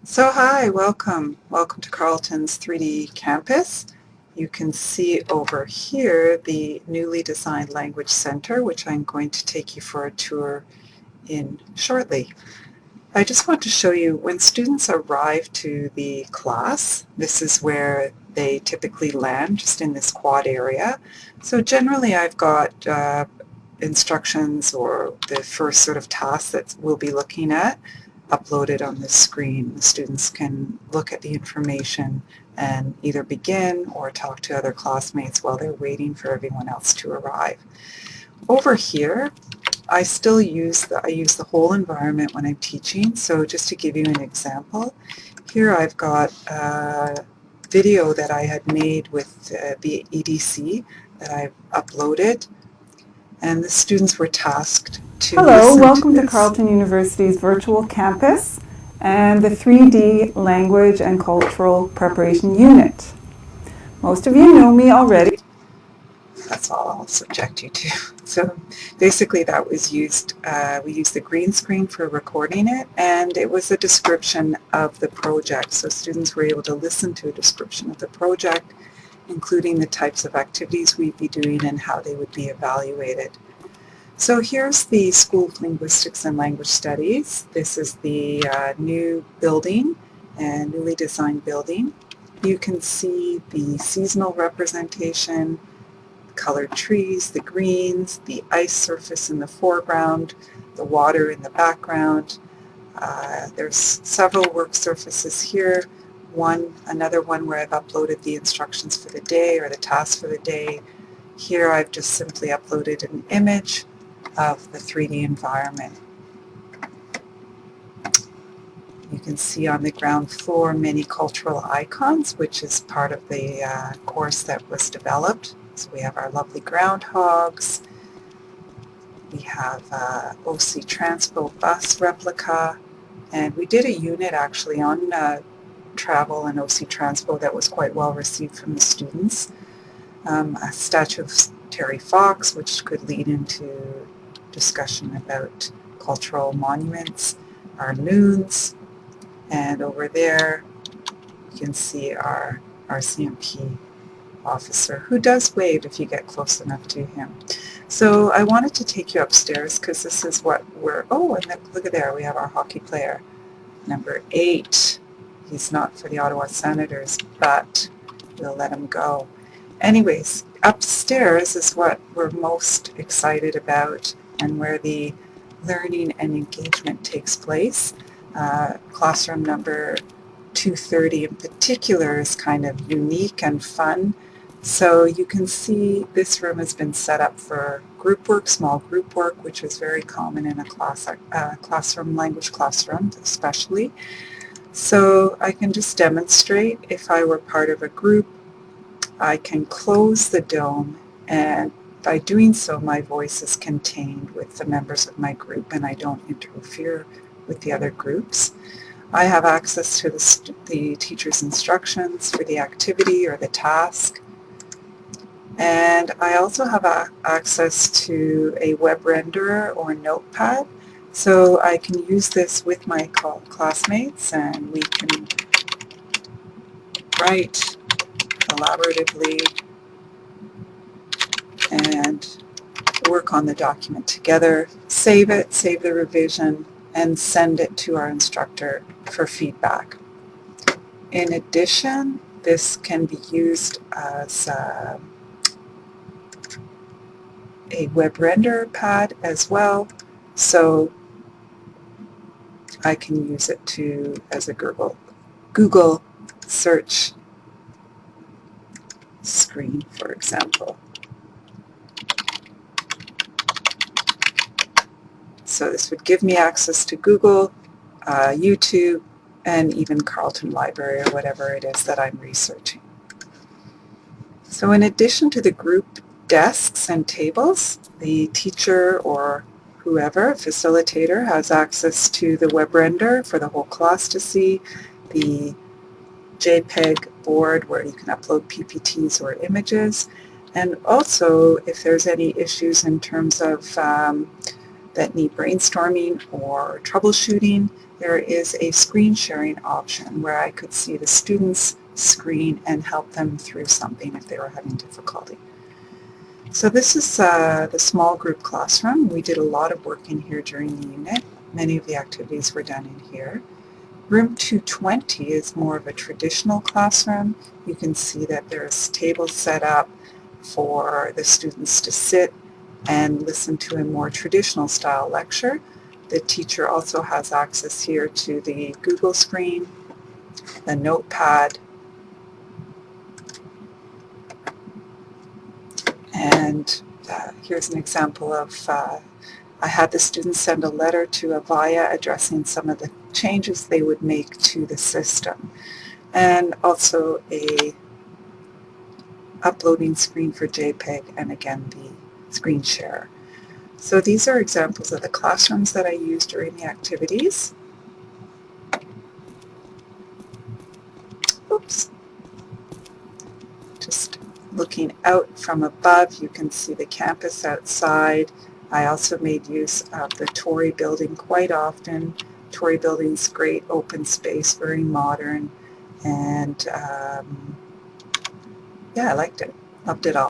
So hi, welcome. Welcome to Carleton's 3D campus. You can see over here the newly designed Language Center, which I'm going to take you for a tour in shortly. I just want to show you when students arrive to the class, this is where they typically land, just in this quad area. So generally I've got instructions or the first sort of task that we'll be looking at uploaded on the screen. The students can look at the information and either begin or talk to other classmates while they're waiting for everyone else to arrive. Over here, I still use the whole environment when I'm teaching. So just to give you an example, here I've got a video that I had made with the EDC that I've uploaded, and the students were tasked to Hello, listen to welcome to this. Carleton University's virtual campus and the 3D Language and Cultural Preparation Unit. Most of you know me already. That's all I'll subject you to. So basically that was used, we used the green screen for recording it, and it was a description of the project. So students were able to listen to a description of the project, including the types of activities we'd be doing and how they would be evaluated. So here's the School of Linguistics and Language Studies. This is the new building and newly designed building. You can see the seasonal representation, colored trees, the greens, the ice surface in the foreground, the water in the background. There's several work surfaces here. Another one where I've uploaded the instructions for the day or the tasks for the day. Here I've just simply uploaded an image of the 3D environment. You can see on the ground floor many cultural icons, which is part of the course that was developed. So we have our lovely groundhogs, we have OC Transpo bus replica, and we did a unit actually on travel and OC Transpo that was quite well received from the students. A statue of Terry Fox, which could lead into discussion about cultural monuments, our loons, and over there you can see our CMP officer, who does wave if you get close enough to him. So I wanted to take you upstairs because this is what and look at there, we have our hockey player, number 8. He's not for the Ottawa Senators, but we'll let him go. Anyways, upstairs is what we're most excited about and where the learning and engagement takes place. Classroom number 230 in particular is kind of unique and fun. So you can see this room has been set up for group work, small group work, which is very common in a classroom, language classroom especially. So I can just demonstrate. If I were part of a group, I can close the dome, and by doing so my voice is contained with the members of my group and I don't interfere with the other groups. I have access to the teacher's instructions for the activity or the task. And I also have access to a web renderer or notepad. So I can use this with my classmates and we can write collaboratively and work on the document together, save it, save the revision, and send it to our instructor for feedback. In addition, this can be used as a web render pad as well, so I can use it as a Google search screen, for example. So this would give me access to Google, YouTube, and even Carleton Library or whatever it is that I'm researching. So in addition to the group desks and tables, the teacher or whoever, facilitator, has access to the web render for the whole class to see, the JPEG board where you can upload PPTs or images, and also if there's any issues in terms of that need brainstorming or troubleshooting, there is a screen sharing option where I could see the students' screen and help them through something if they were having difficulty. So this is the small group classroom. We did a lot of work in here during the unit. Many of the activities were done in here. Room 220 is more of a traditional classroom. You can see that there's tables set up for the students to sit and listen to a more traditional style lecture. The teacher also has access here to the Google screen, the notepad, and here's an example of I had the students send a letter to Avaya addressing some of the changes they would make to the system, and also a uploading screen for JPEG, and again the screen share. So these are examples of the classrooms that I used during the activities. Oops. Just looking out from above, you can see the campus outside. I also made use of the Torrey building quite often. Torrey building's great open space, very modern, and yeah, I liked it. Loved it all.